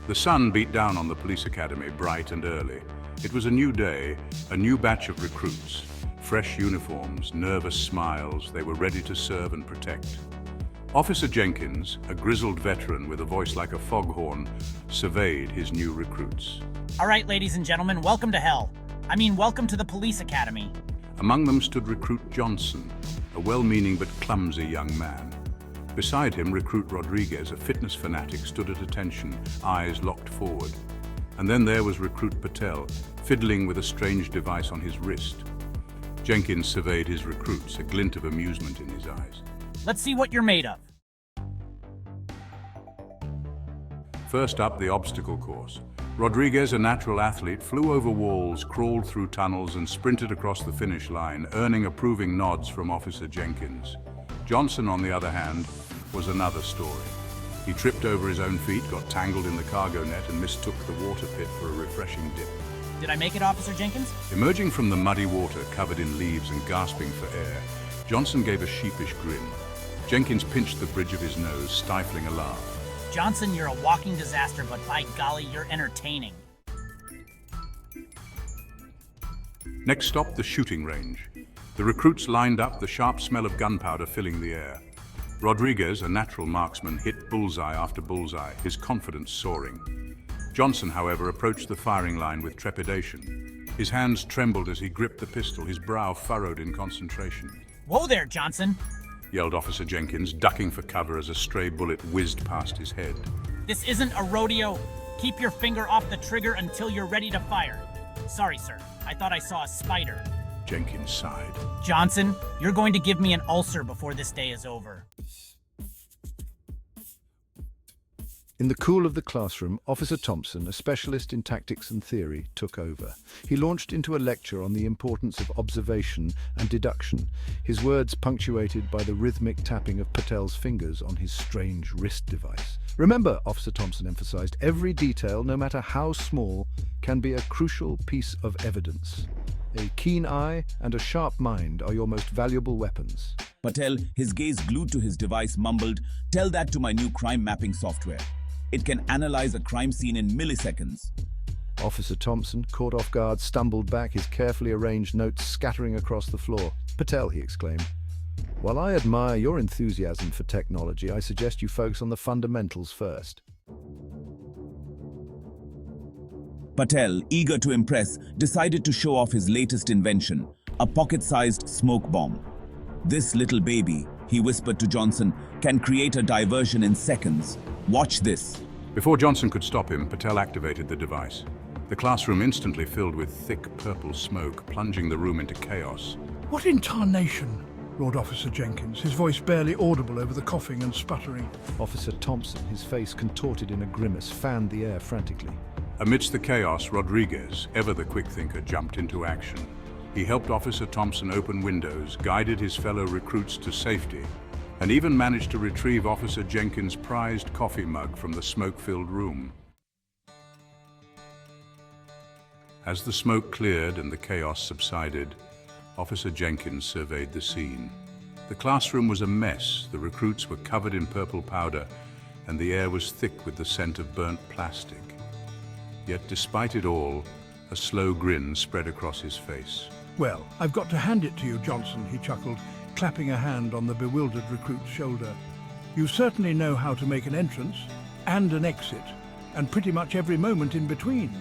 The sun beat down on the police academy bright and early. It was a new day, a new batch of recruits. Fresh uniforms, nervous smiles, they were ready to serve and protect. Officer Jenkins, a grizzled veteran with a voice like a foghorn, surveyed his new recruits. All right, ladies and gentlemen, welcome to hell. Welcome to the police academy. Among them stood recruit Johnson, a well-meaning but clumsy young man. Beside him, recruit Rodriguez, a fitness fanatic, stood at attention, eyes locked forward. And then there was recruit Patel, fiddling with a strange device on his wrist. Jenkins surveyed his recruits, a glint of amusement in his eyes. Let's see what you're made of. First up, the obstacle course. Rodriguez, a natural athlete, flew over walls, crawled through tunnels, and sprinted across the finish line, earning approving nods from Officer Jenkins. Johnson, on the other hand, was another story. He tripped over his own feet, got tangled in the cargo net, and mistook the water pit for a refreshing dip. Did I make it, Officer Jenkins? Emerging from the muddy water, covered in leaves and gasping for air, Johnson gave a sheepish grin. Jenkins pinched the bridge of his nose, stifling a laugh. Johnson, you're a walking disaster, but by golly, you're entertaining. Next stop, the shooting range. The recruits lined up, the sharp smell of gunpowder filling the air. Rodriguez, a natural marksman, hit bullseye after bullseye, his confidence soaring. Johnson, however, approached the firing line with trepidation. His hands trembled as he gripped the pistol, his brow furrowed in concentration. Whoa there, Johnson! Yelled Officer Jenkins, ducking for cover as a stray bullet whizzed past his head. This isn't a rodeo. Keep your finger off the trigger until you're ready to fire. Sorry, sir. I thought I saw a spider. Jenkins sighed. Johnson, you're going to give me an ulcer before this day is over. In the cool of the classroom, Officer Thompson, a specialist in tactics and theory, took over. He launched into a lecture on the importance of observation and deduction, his words punctuated by the rhythmic tapping of Patel's fingers on his strange wrist device. Remember, Officer Thompson emphasized, every detail, no matter how small, can be a crucial piece of evidence. A keen eye and a sharp mind are your most valuable weapons. Patel, his gaze glued to his device, mumbled, "Tell that to my new crime mapping software. It can analyze a crime scene in milliseconds." Officer Thompson, caught off guard, stumbled back, his carefully arranged notes scattering across the floor. "Patel," he exclaimed, "while I admire your enthusiasm for technology, I suggest you focus on the fundamentals first." Patel, eager to impress, decided to show off his latest invention, a pocket-sized smoke bomb. "This little baby," he whispered to Johnson, "can create a diversion in seconds. Watch this." Before Johnson could stop him, Patel activated the device. The classroom instantly filled with thick purple smoke, plunging the room into chaos. "What in tarnation?" roared Officer Jenkins, his voice barely audible over the coughing and sputtering. Officer Thompson, his face contorted in a grimace, fanned the air frantically. Amidst the chaos, Rodriguez, ever the quick thinker, jumped into action. He helped Officer Thompson open windows, guided his fellow recruits to safety, and even managed to retrieve Officer Jenkins' prized coffee mug from the smoke-filled room. As the smoke cleared and the chaos subsided, Officer Jenkins surveyed the scene. The classroom was a mess, the recruits were covered in purple powder, and the air was thick with the scent of burnt plastic. Yet despite it all, a slow grin spread across his face. "Well, I've got to hand it to you, Johnson," he chuckled, clapping a hand on the bewildered recruit's shoulder. "You certainly know how to make an entrance and an exit, and pretty much every moment in between."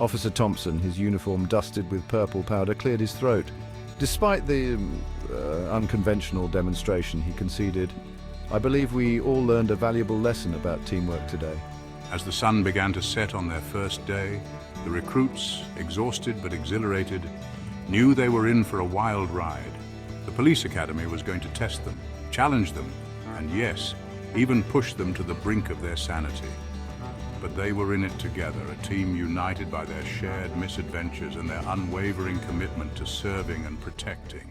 Officer Thompson, his uniform dusted with purple powder, cleared his throat. Despite the unconventional demonstration, he conceded, "I believe we all learned a valuable lesson about teamwork today." As the sun began to set on their first day, the recruits, exhausted but exhilarated, knew they were in for a wild ride. The police academy was going to test them, challenge them, and yes, even push them to the brink of their sanity. But they were in it together, a team united by their shared misadventures and their unwavering commitment to serving and protecting.